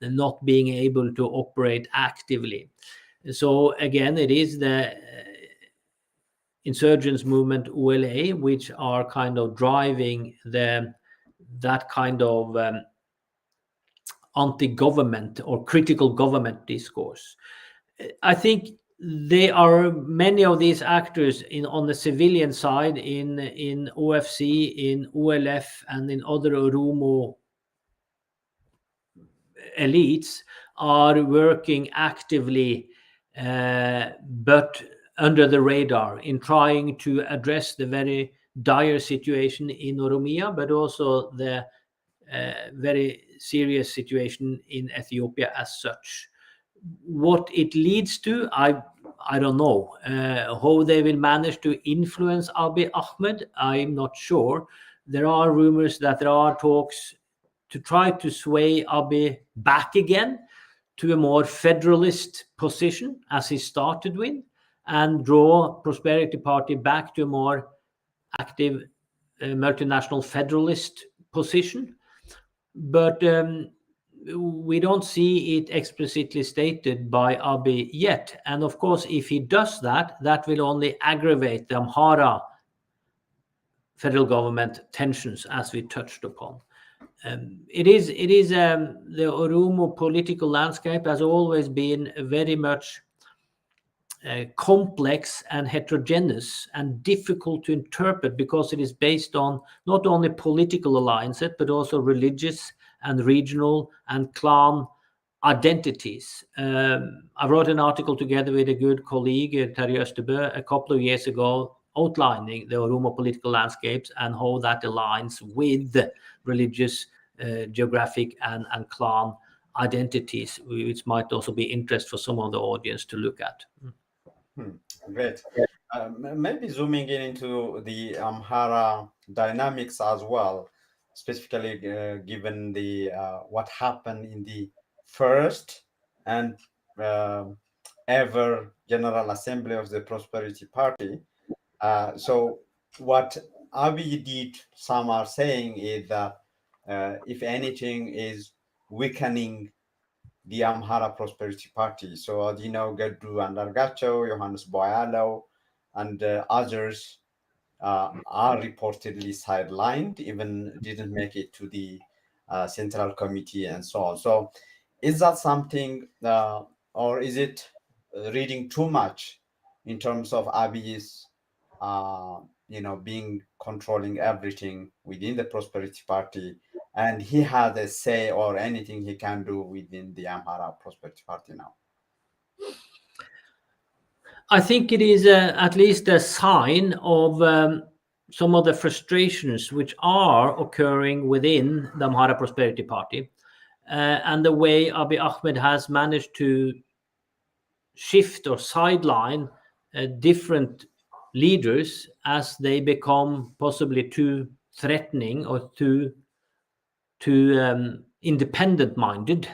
not being able to operate actively. So again, it is the insurgents movement OLA which are kind of driving that kind of anti-government or critical government discourse. I think there are many of these actors on the civilian side, in OFC, in OLF, and in other Urumu elites, are working actively, but under the radar, in trying to address the very dire situation in Oromia, but also the very serious situation in Ethiopia as such. What it leads to, I don't know. How they will manage to influence Abiy Ahmed, I'm not sure. There are rumors that there are talks to try to sway Abiy back again to a more federalist position, as he started with, and draw Prosperity Party back to a more active multinational federalist position. But we don't see it explicitly stated by Abiy yet. And of course, if he does that, that will only aggravate the Amhara federal government tensions, as we touched upon. The Oromo political landscape has always been very much complex and heterogeneous and difficult to interpret, because it is based on not only political alliances but also religious and regional and clan identities. I wrote an article together with a good colleague, Terje Østebø, a couple of years ago, outlining the Oromo political landscapes and how that aligns with religious, geographic, and clan identities, which might also be interest for some of the audience to look at. Great. Maybe zooming in into the Amhara dynamics as well, specifically given the what happened in the first and ever General Assembly of the Prosperity Party. So what Abiy did, some are saying, is that if anything, is weakening the Amhara Prosperity Party. So Adino Gedru Andargacho, Johannes Boyalo, and others are reportedly sidelined, even didn't make it to the Central Committee and so on. So is that something, or is it reading too much in terms of Abiy's, being controlling everything within the Prosperity Party, and he has a say or anything he can do within the Amhara Prosperity Party now? I think it is at least a sign of some of the frustrations which are occurring within the Amhara Prosperity Party, and the way Abiy Ahmed has managed to shift or sideline different leaders as they become possibly too threatening or too independent-minded.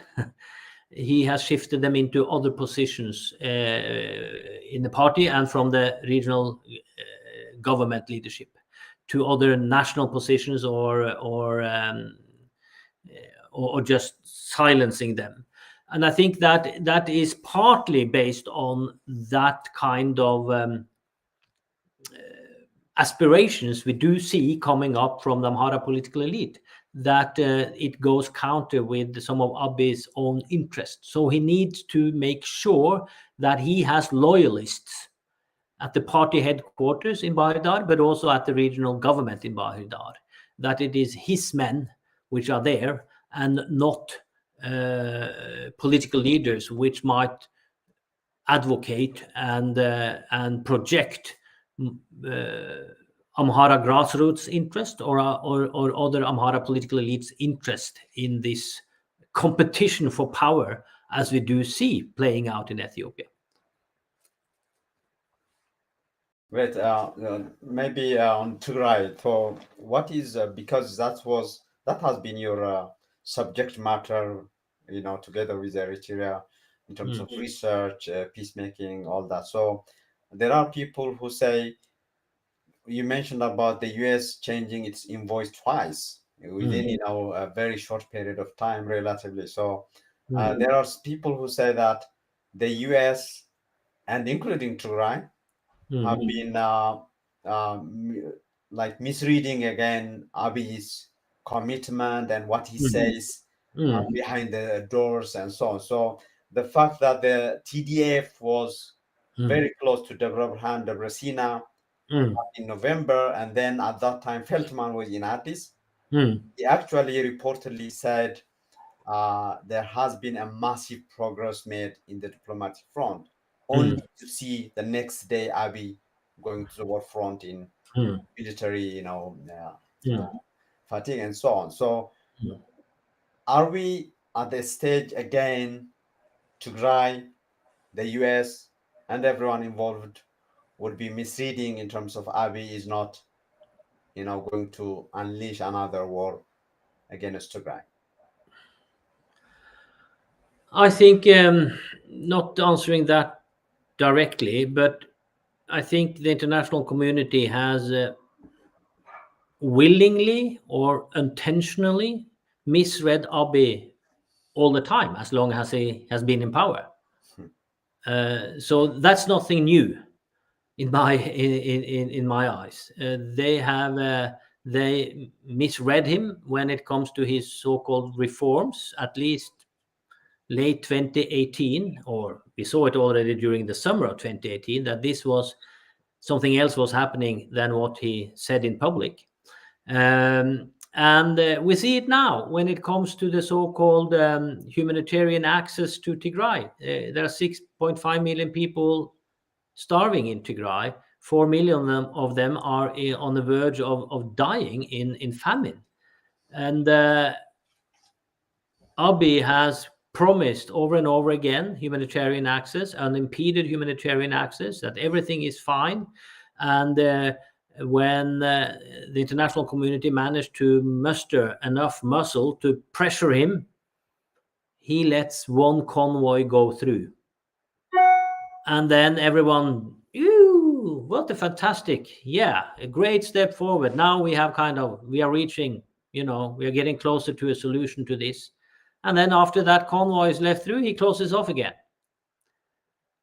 He has shifted them into other positions in the party and from the regional government leadership to other national positions, or just silencing them. And I think that is partly based on that kind of aspirations we do see coming up from the Amhara political elite, that it goes counter with some of Abiy's own interests. So he needs to make sure that he has loyalists at the party headquarters in Bahir Dar, but also at the regional government in Bahir Dar, that it is his men which are there and not political leaders which might advocate and project Amhara grassroots interest or other Amhara political elites' interest in this competition for power, as we do see playing out in Ethiopia. Wait, maybe on Tigray. So, what is because that has been your subject matter, together with Eritrea, in terms of Mm, research, peacemaking, all that. So, there are people who say you mentioned about the U.S. changing its invoice twice within, mm, a very short period of time, relatively. So, mm, there are people who say that the U.S. and including Tigray have mm, been like misreading again Abiy's commitment and what he mm, says mm, behind the doors and so on. So the fact that the TDF was mm, very close to Debre Sina mm, in November, and then at that time Feldman was in Addis, mm, he actually reportedly said there has been a massive progress made in the diplomatic front, only mm, to see the next day Abiy going to the war front in mm, military, mm, fatigue and so on. So, mm. are we at the stage again to try the US and everyone involved would be misleading in terms of Abiy is not, going to unleash another war against Tigray? I think not answering that directly, but I think the international community has willingly or intentionally misread Abiy all the time, as long as he has been in power. So that's nothing new in my eyes. They misread him when it comes to his so-called reforms, at least late 2018, or we saw it already during the summer of 2018, that this was something else was happening than what he said in public. And we see it now when it comes to the so-called humanitarian access to Tigray. There are 6.5 million people starving in Tigray. 4 million of them are on the verge of dying in famine. And Abiy has promised over and over again humanitarian access, unimpeded humanitarian access, that everything is fine. And when the international community managed to muster enough muscle to pressure him, he lets one convoy go through. And then everyone, ooh, what a fantastic, yeah, a great step forward. Now we are reaching, we are getting closer to a solution to this. And then after that convoy is left through, he closes off again.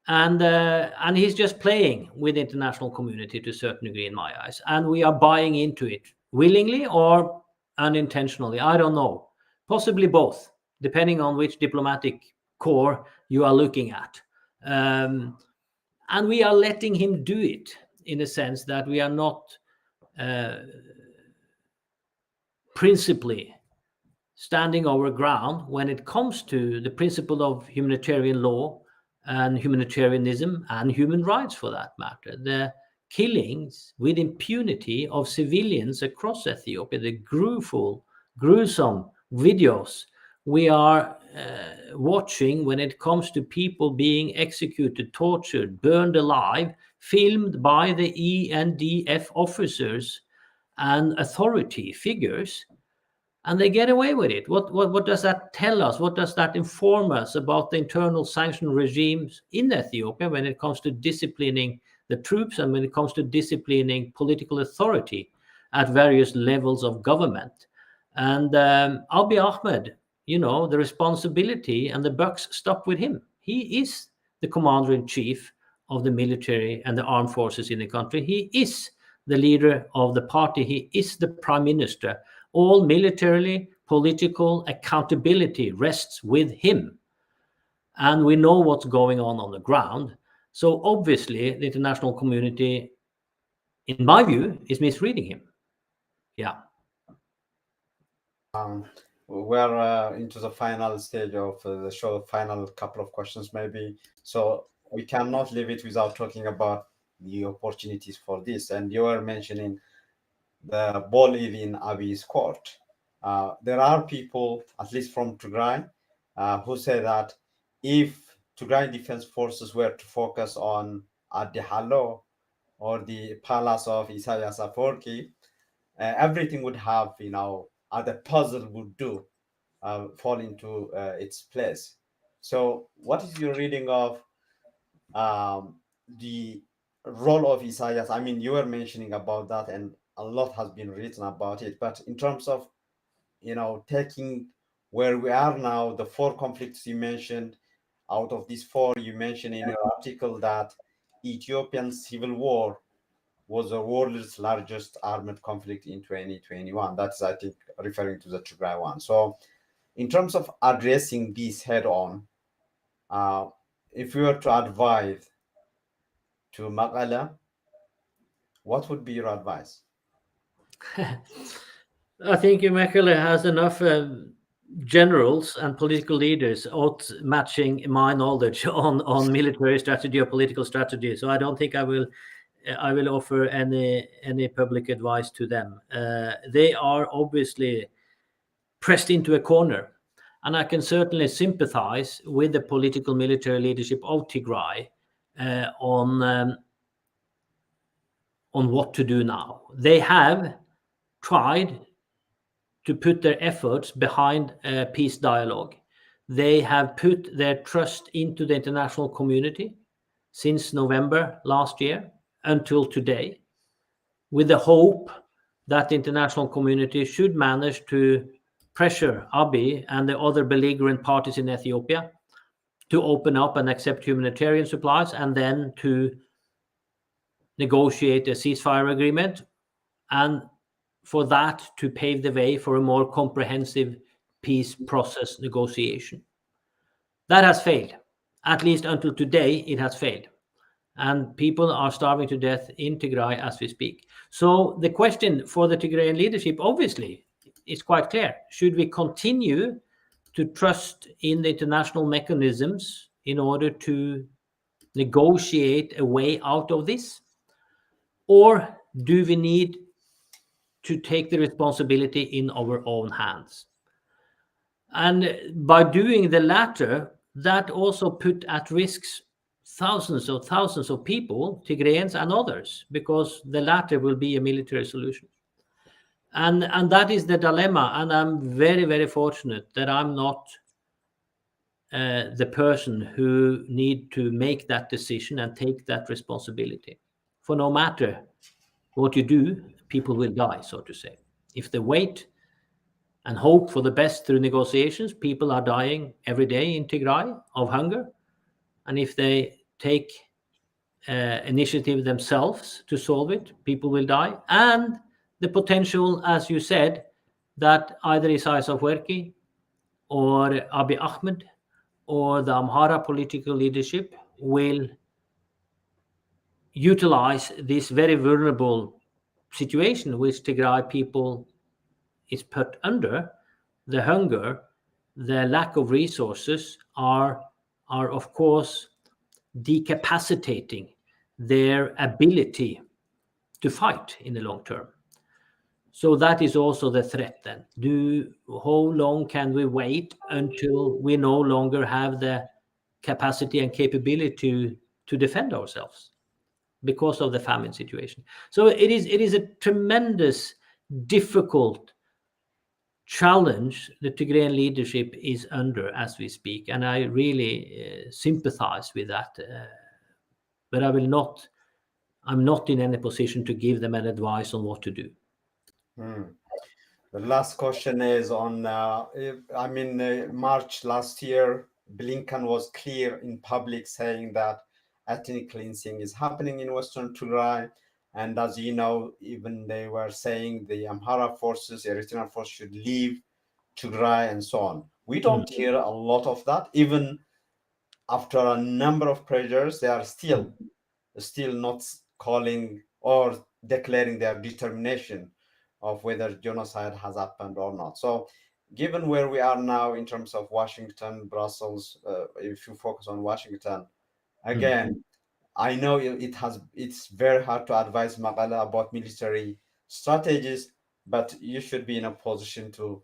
And he's just playing with the international community to a certain degree, in my eyes. And we are buying into it willingly or unintentionally. I don't know. Possibly both, depending on which diplomatic core you are looking at. And we are letting him do it in a sense that we are not uh, principally standing our ground when it comes to the principle of humanitarian law and humanitarianism and human rights, for that matter. The killings with impunity of civilians across Ethiopia, the gruesome videos we are watching when it comes to people being executed, tortured, burned alive, filmed by the ENDF officers and authority figures, and they get away with it. What does that tell us? What does that inform us about the internal sanction regimes in Ethiopia when it comes to disciplining the troops and when it comes to disciplining political authority at various levels of government? And Abiy Ahmed, the responsibility and the bucks stop with him. He is the commander in chief of the military and the armed forces in the country. He is the leader of the party. He is the prime minister. All militarily political accountability rests with him. And we know what's going on the ground. So obviously, the international community, in my view, is misreading him. Yeah. Um, we're into the final stage of the show, final couple of questions maybe. So we cannot leave it without talking about the opportunities for this. And you were mentioning the ball is in Abiy's court. There are people, at least from Tigray, who say that if Tigray Defense Forces were to focus on Adihalo or the palace of Isaias Afwerki, everything would have, the puzzle would do fall into its place. So, what is your reading of the role of Isaias? I mean, you were mentioning about that, and a lot has been written about it. But in terms of, taking where we are now, the four conflicts you mentioned, out of these four, you mentioned in your article that Ethiopian civil war was the world's largest armed conflict in 2021. That's, I think, referring to the Tigray one. So, in terms of addressing this head on, uh, if you were to advise to Makala, what would be your advice? I think Mekele has enough generals and political leaders outmatching my knowledge on military strategy or political strategy. So I don't think I will offer any public advice to them. They are obviously pressed into a corner, and I can certainly sympathize with the political military leadership of Tigray uh, on um, on what to do now. They have tried to put their efforts behind a peace dialogue. They have put their trust into the international community since November last year until today, with the hope that the international community should manage to pressure Abiy and the other belligerent parties in Ethiopia to open up and accept humanitarian supplies and then to negotiate a ceasefire agreement, and for that to pave the way for a more comprehensive peace process negotiation. That has failed. At least until today, it has failed. And people are starving to death in Tigray as we speak. So the question for the Tigrayan leadership, obviously, is quite clear. Should we continue to trust in the international mechanisms in order to negotiate a way out of this? Or do we need to take the responsibility in our own hands? And by doing the latter, that also put at risk thousands of people, Tigrayans and others, because the latter will be a military solution. And that is the dilemma. And I'm very fortunate that I'm not the person who need to make that decision and take that responsibility. For no matter what you do, people will die, so to say. If they wait and hope for the best through negotiations, people are dying every day in Tigray of hunger. And if they take initiative themselves to solve it, people will die. And the potential, as you said, that either Isaias Afwerki or Abiy Ahmed or the Amhara political leadership will utilize this very vulnerable situation which Tigray people is put under, the hunger, the lack of resources are of course decapacitating their ability to fight in the long term. So that is also the threat then. How long can we wait until we no longer have the capacity and capability to defend ourselves because of the famine situation? So it is a tremendous, difficult challenge the Tigrayan leadership is under as we speak, and I really sympathize with that. But I'm not in any position to give them an advice on what to do. Hmm. The last question is on, March last year, Blinken was clear in public saying that ethnic cleansing is happening in Western Tigray. And as you know, even they were saying the Amhara forces, Eritrean forces should leave Tigray and so on. We don't hear a lot of that. Even after a number of pressures, they are still not calling or declaring their determination of whether genocide has happened or not. So, given where we are now in terms of Washington, Brussels, if you focus on Washington, again, I know it's very hard to advise Magala about military strategies, but you should be in a position to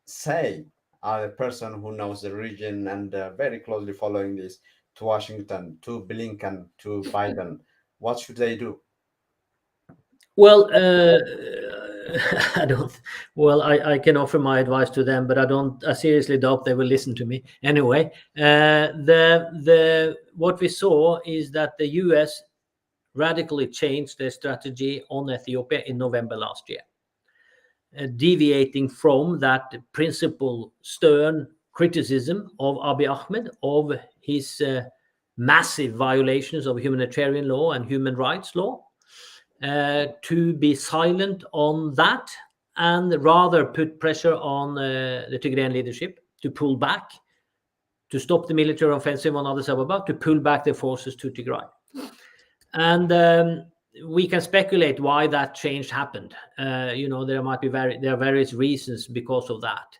say, a person who knows the region and very closely following this, to Washington, to Blinken, to Biden, what should they do? Well, I don't. Well, I can offer my advice to them, but I seriously doubt they will listen to me. Anyway, the what we saw is that the U.S. radically changed their strategy on Ethiopia in November last year, deviating from that principal stern criticism of Abiy Ahmed of his massive violations of humanitarian law and human rights law, to be silent on that and rather put pressure on the Tigrayan leadership to pull back, to stop the military offensive on Addis Ababa, to pull back their forces to Tigray. And we can speculate why that change happened. There might be there are various reasons because of that,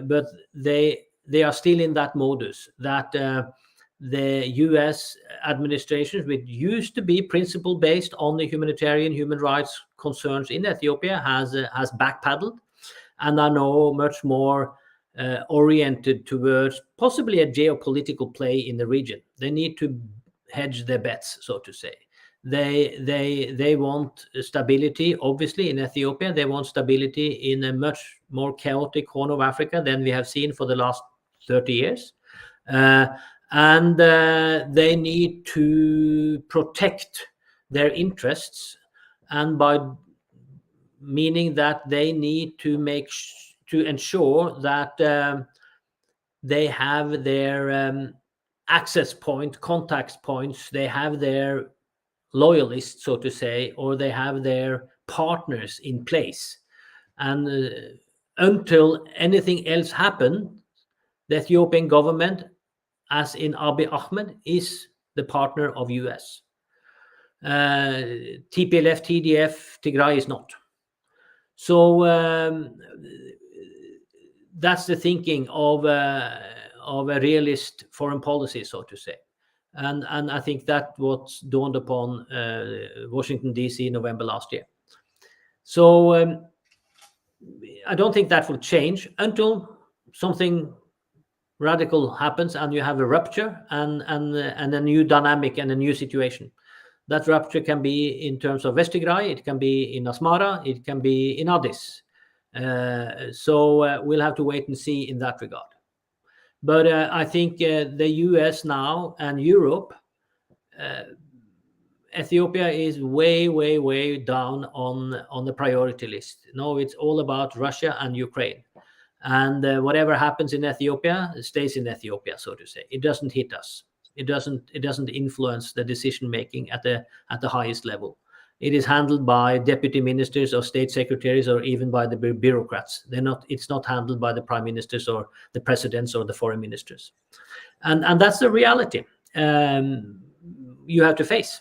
but they are still in that modus that the U.S. administration, which used to be principle based on the human rights concerns in Ethiopia, has backpedaled and are now much more oriented towards possibly a geopolitical play in the region. They need to hedge their bets, so to say. They want stability, obviously, in Ethiopia. They want stability in a much more chaotic Horn of Africa than we have seen for the last 30 years. And they need to protect their interests, and by meaning that they need to to ensure that they have their access point, contact points, they have their loyalists, so to say, or they have their partners in place. And until anything else happens, the Ethiopian government, as in Abiy Ahmed, is the partner of US. TPLF, TDF, Tigray is not. So that's the thinking of a realist foreign policy, so to say. And I think that was dawned upon Washington, D.C. November last year. So I don't think that will change until something radical happens and you have a rupture and a new dynamic and a new situation. That rupture can be in terms of West Tigray, it can be in Asmara, it can be in Addis. So we'll have to wait and see in that regard. But I think the US now and Europe, Ethiopia is way down on the priority list. No, it's all about Russia and Ukraine. And whatever happens in Ethiopia stays in Ethiopia, so to say. It doesn't hit us. It doesn't influence the decision making at the highest level. It is handled by deputy ministers or state secretaries or even by the bureaucrats. It's not handled by the prime ministers or the presidents or the foreign ministers. And that's the reality you have to face.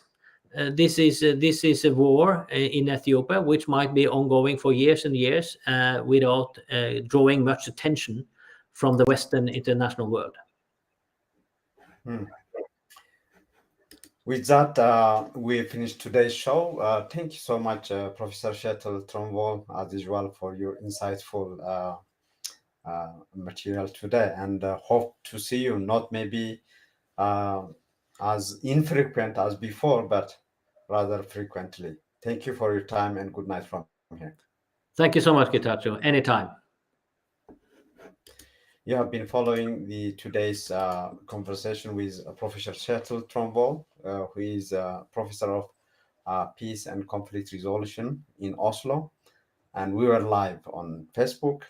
This is a war in Ethiopia which might be ongoing for years and years without drawing much attention from the Western international world. With that, we finished today's show. Thank you so much, Professor Kjetil Tromvoll, as usual, for your insightful material today, and hope to see you, not maybe as infrequent as before, but rather frequently. Thank you for your time, and good night from here. Thank you so much, Getachew. Anytime. You have been following today's conversation with Professor Kjetil Tromvoll, who is a professor of peace and conflict resolution in Oslo. And we were live on Facebook,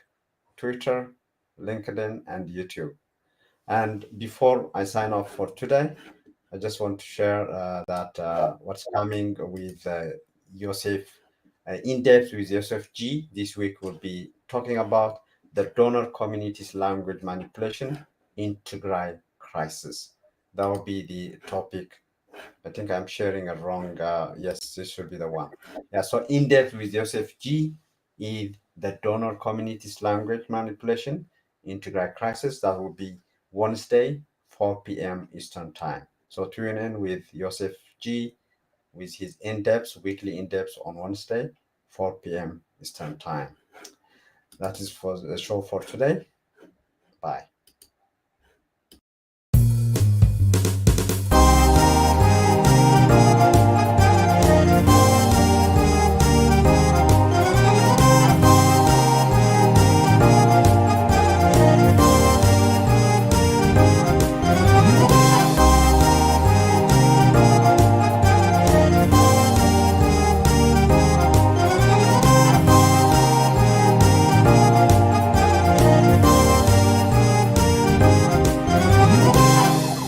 Twitter, LinkedIn, and YouTube. And before I sign off for today, I just want to share that what's coming with Yosef, in depth with Yosef G. This week we'll be talking about the donor community's language manipulation in Tigray crisis. That will be the topic. I think I'm sharing a wrong. Yes, this should be the one. Yeah, so in depth with Yosef G. is the donor community's language manipulation in Tigray crisis. That will be Wednesday, 4 p.m. Eastern Time. So tune in with Yosef G. with his weekly in-depth on Wednesday, 4 p.m. Eastern Time. That is for the show for today. Bye.